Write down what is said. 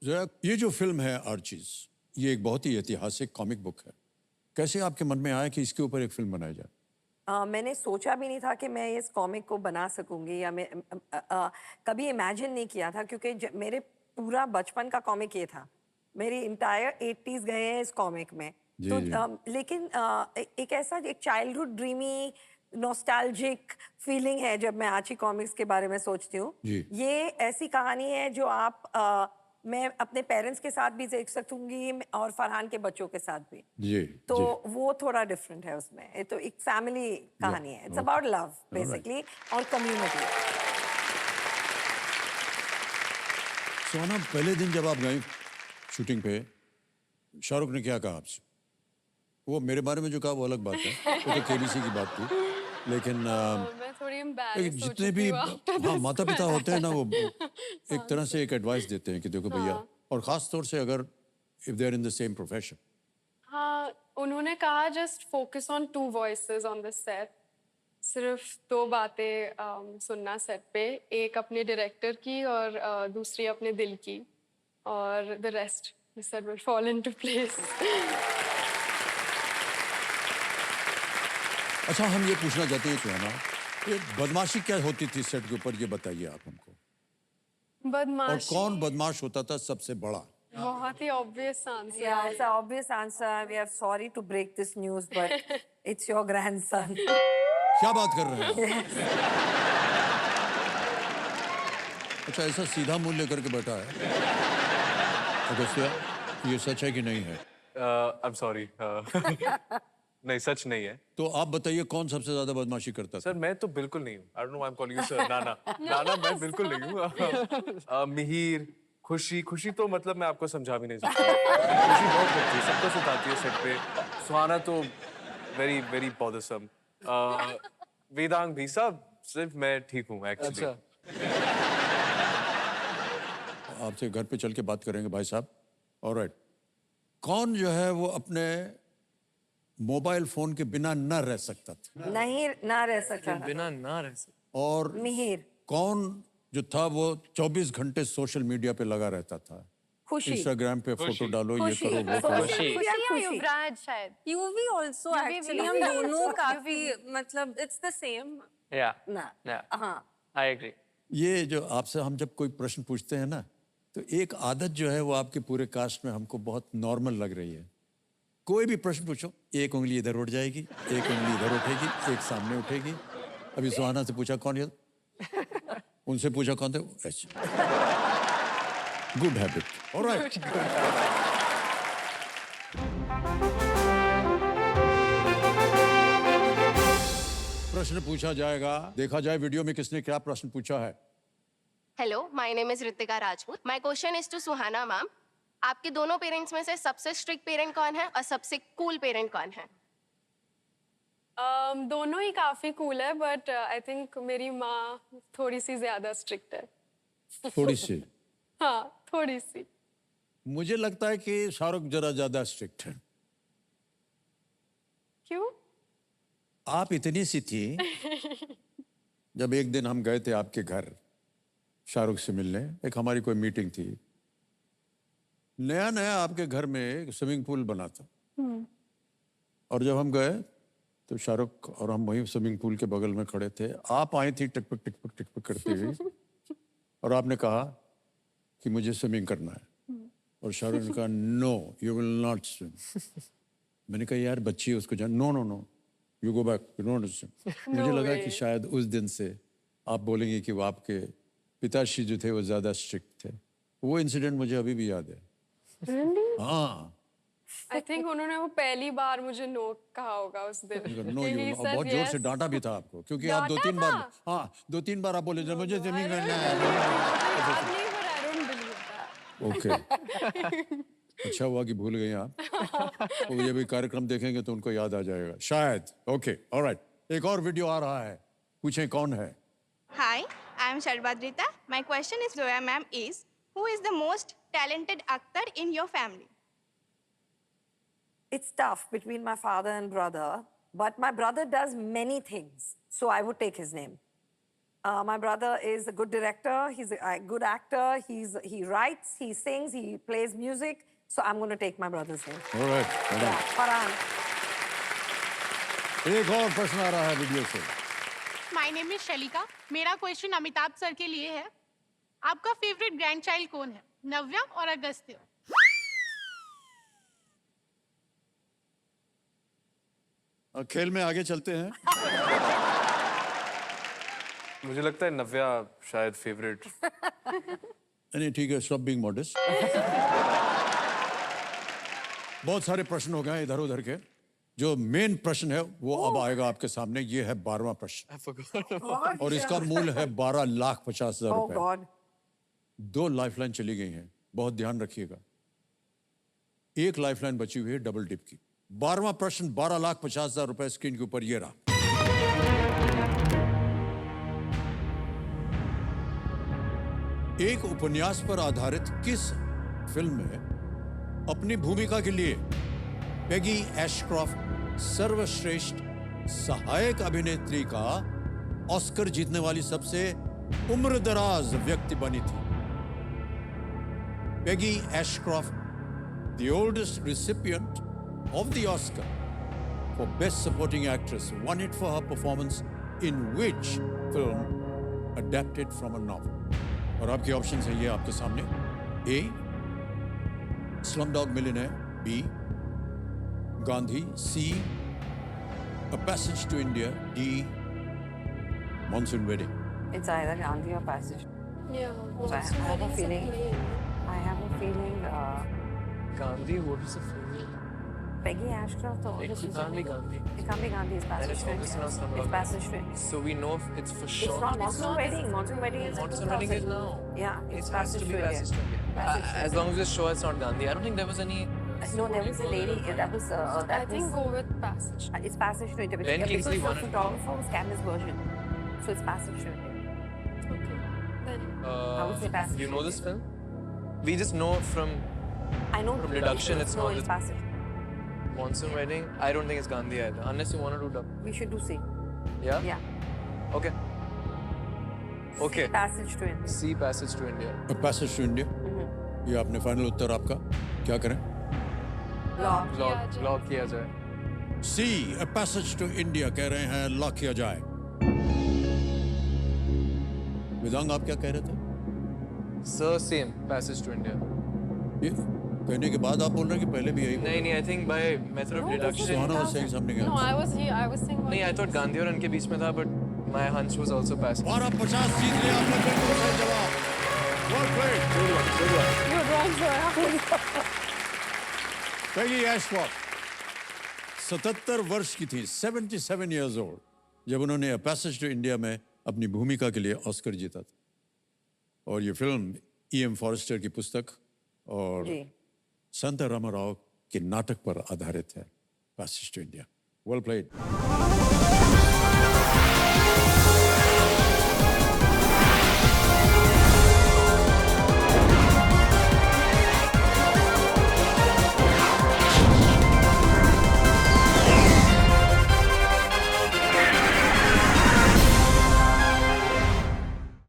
जरा ये जो फिल्म है आर्चीज, ये एक बहुत ही ऐतिहासिक कॉमिक बुक है। कैसे आपके मन में आया कि इसके ऊपर एक फिल्म बनाई जाए? मैंने सोचा भी नहीं था कि मैं इस कॉमिक को बना सकूंगी या मैं कभी इमेजिन नहीं किया था क्योंकि मेरे पूरा बचपन का कॉमिक ये था। मेरी इंटायर 80s गए हैं इस कॉमिक में। तो जी जी। लेकिन एक ऐसा एक चाइल्डहुड ड्रीमी नॉस्टैल्जिक फीलिंग है जब मैं आर्ची कॉमिक्स के बारे में सोचती हूँ। जी ये ऐसी कहानी है जो आप मैं अपने पेरेंट्स के साथ भी देख सकूंगी और फरहान के बच्चों के साथ भी। जी तो जी। वो थोड़ा डिफरेंट है उसमें। ये तो एक फैमिली कहानी है। It's okay, about love alright. Basically और कम्युनिटी। सोना, पहले दिन जब आप गए शूटिंग पे, शाहरुख ने क्या कहा आपसे? वो मेरे बारे में जो कहा वो अलग बात है, वो तो केबीसी की बात थी। लेकिन मैं थोड़ी एम्बैरेस्ड हो जितने चुकी भी हूँ आफ्टर हाँ दिस माता पिता होते हैं ना, वो एक तरह से आंसर। एक एडवाइस देते हैं कि देखो भैया, और ख़ास तौर से अगर if they are in the same profession. हाँ, उन्होंने कहा just focus on 2 voices on the set. सिर्फ 2 बातें सुनना सेट पे, एक अपने डायरेक्टर की और दूसरी अपने दिल की, और the rest he said will fall into place. अच्छा, हम ये पूछना चाहते हैं सुहाना, ये बदमाशी क्या होती थी सेट के ऊपर, ये बताइए आप हमको। और बदमाशी कौन बदमाश होता था सबसे बड़ा? बहुत ही ऑब्वियस आंसर Yeah, है। it's an obvious answer. We are sorry to break this news, but it's your grandson. क्या बात कर रहे हैं आप? अच्छा, ऐसा सीधा मुंह लेकर के बैठा है अगस्त्या, ये सच है कि नहीं है? I am sorry. नहीं, सच नहीं है तो आप बताइए कौन सबसे ज्यादा बदमाशी करता था? सर। मैं तो बिल्कुल नहीं हूँ। I don't know why I am calling you sir. नाना नाना, मैं बिल्कुल नहीं हूँ। मिहिर, खुशी, खुशी तो मतलब मैं आपको समझा भी नहीं सकता। खुशी बहुत करती है, सबको सताती है सेट पे। सुहाना तो वेरी वेरी बॉदरसम। वेदांग भी, सब सिर्फ मैं ठीक हूँ एक्चुअली। अच्छा। आपसे घर पे चल के बात करेंगे भाई साहब। ऑलराइट, कौन जो है वो अपने मोबाइल फोन के बिना न रह सकता था? नहीं ना रह सका। बिना ना रह सकते। और मिहिर। कौन जो था वो 24 घंटे सोशल मीडिया पे लगा रहता था? खुशी। इंस्टाग्राम पे फोटो डालो, ये खुशी। करो, वो करो। खुशी या खुशी। युवराज शायद। यूवी ऑल्सो एक्चुअली हम दोनों काफी मतलब इट्स द सेम। या ना हाँ आई एग्री। ये जो आपसे हम जब कोई प्रश्न पूछते हैं ना, तो एक आदत जो है वो आपके पूरे कास्ट में हमको बहुत नॉर्मल लग रही है। कोई भी प्रश्न पूछो, एक उंगली इधर उठ जाएगी, एक उंगली इधर उठेगी, एक सामने उठेगी। अभी सुहाना से पूछा कौन है, उनसे पूछा कौन थे, ऐसे। Good habit. ऑलराइट। प्रश्न पूछा जाएगा, देखा जाए वीडियो में किसने क्या प्रश्न पूछा है। Hello, my name is Ritika Rajput. My question is to Suhana ma'am. आपके दोनों पेरेंट्स में से सबसे स्ट्रिक्ट पेरेंट कौन है और सबसे कूल पेरेंट कौन है? दोनों ही काफी कूल है, बट आई थिंक मेरी माँ थोड़ी सी ज्यादा स्ट्रिक्ट है। थोड़ी सी? हाँ, थोड़ी सी। मुझे लगता है कि शाहरुख जरा ज्यादा स्ट्रिक्ट है। क्यों? आप इतनी सी थी जब एक दिन हम गए थे आपके घर शाहरुख से मिलने, एक हमारी कोई मीटिंग थी। नया नया आपके घर में एक स्विमिंग पूल बना था, और जब हम गए तो शाहरुख और हम वहीं स्विमिंग पूल के बगल में खड़े थे। आप आई थी टिकपक टिकपक टिकपक करते हुए, और आपने कहा कि मुझे स्विमिंग करना है, और शाहरुख ने कहा no you will not swim. मैंने कहा यार बच्ची है, उसको जान। No no no, you go back, you don't swim. मुझे लगा way. कि शायद उस दिन से आप बोलेंगे कि वो आपके पिताश्री जो थे वो ज्यादा स्ट्रिक्ट थे। वो इंसिडेंट मुझे अभी भी याद है। हाँ, आई थिंक उन्होंने वो पहली बार मुझे नो कहा होगा उस दिन। नो कि यू, he और said बहुत जोर से yes. डांटा भी था आपको, क्योंकि आप डांटा 2-3 बार, था? हाँ 2-3 बार आप बोले थे मुझे जमीन करना याद है। नहीं, but I don't believe that. Okay, अच्छा हुआ कि भूल गई आप। तो ये भी कार्यक्रम देखेंगे तो उनको याद आ जाएगा शायद। ओके, ऑलराइट, एक और वीडियो आ रहा है, पूछें कौन है। Hi, I am Sharvadrita. My question is Zoya ma'am is, who is the most talented actor in your family? it's tough between my father and brother, but my brother does many things, so I would take his name. My brother is a good director. He's a good actor. He writes, he sings, he plays music. So I'm going to take my brother's name. All right, well done. Yeah, Farhan. एक और प्रश्न आ रहा है video से। My name is Shalika. मेरा question Amitabh sir के लिए है। आपका फेवरेट ग्रैंड चाइल्ड कौन है, नव्या और अगस्त्य? और खेल में आगे चलते हैं। मुझे लगता है नव्या शायद फेवरेट। नहीं ठीक है, स्टॉप बीइंग मॉडेस्ट। बहुत सारे प्रश्न हो गए इधर उधर के। जो मेन प्रश्न है वो अब आएगा आपके सामने। ये है 12वां प्रश्न और इसका मूल है 12,50,000 Oh रुपए। God. 2 लाइफलाइन चली गई हैं, बहुत ध्यान रखिएगा। एक लाइफलाइन बची हुई है डबल डिप की। 12वां प्रश्न 12,50,000 रुपए स्क्रीन के ऊपर ये रहा। एक उपन्यास पर आधारित किस फिल्म में अपनी भूमिका के लिए पेगी एशक्रॉफ्ट सर्वश्रेष्ठ सहायक अभिनेत्री का ऑस्कर जीतने वाली सबसे उम्रदराज व्यक्ति बनी थी? Peggy Ashcroft, the oldest recipient of the Oscar for Best Supporting Actress, won it for her performance in which film adapted from a novel? और आपके ऑप्शंस हैं ये आपके सामने। A, Slumdog Millionaire, B, Gandhi, C, A Passage to India, D, Monsoon Wedding. It's either Gandhi or Passage. Yeah. So I have a feeling. I have a feeling. Gandhi, what is the film? Peggy Ashcroft or It can't be Gandhi. It can't be Gandhi. It's Passage it's to focused India. on Slumdog It's Passage to India. So we know it's for It's sure. not Monsoon Wedding. Monsoon Wedding is in Monsoon Wedding is 2000. now. Yeah, It it's has Passage to to be India. Passage to India. Passage to As long as it's sure it's not Gandhi. I don't think there was any. No, there was a lady. That was. I That think was. go with Passage. It's Passage to India Ben because Kingsley the won it. photographer was Candice version, so it's Passage to India. Okay. Then I would say Passage. You know this film? We just know from I know. From deduction, it's no, not it's the- Passage. Monsoon Wedding. I don't think it's Gandhi either. Unless you want to do double. We should do C. Yeah? Yeah. Okay. Okay. Passage to India. See Passage to India. A Passage to India, ये आपने final उत्तर आपका। क्या करें? Lock. Lock किया जाए. C, A Passage to India कह रहे हैं, लॉक किया जाए। विदांग आप क्या कह रहे थे? Sir, same. Passage to India. ये कहने के बाद आप बोल रहे हैं कि पहले भी यही? नहीं, I think by method of deduction. Suhana was saying something no, else. I was here. I was saying. नहीं, I thought Gandhi और उनके बीच में था, but my hunch was also Passage. 12,50 जीत लिया आपने, बिल्कुल सही जवाब। Well played. You're wrong, sir. Peggy Ashcroft 77 वर्ष की थी, 77 years old, जब उन्होंने A Passage to India में अपनी भूमिका के लिए ऑस्कर जीता था। और ये फिल्म E.M. फॉरेस्टर की पुस्तक और जी. संत रामाराव के नाटक पर आधारित है Passage to India. Well played.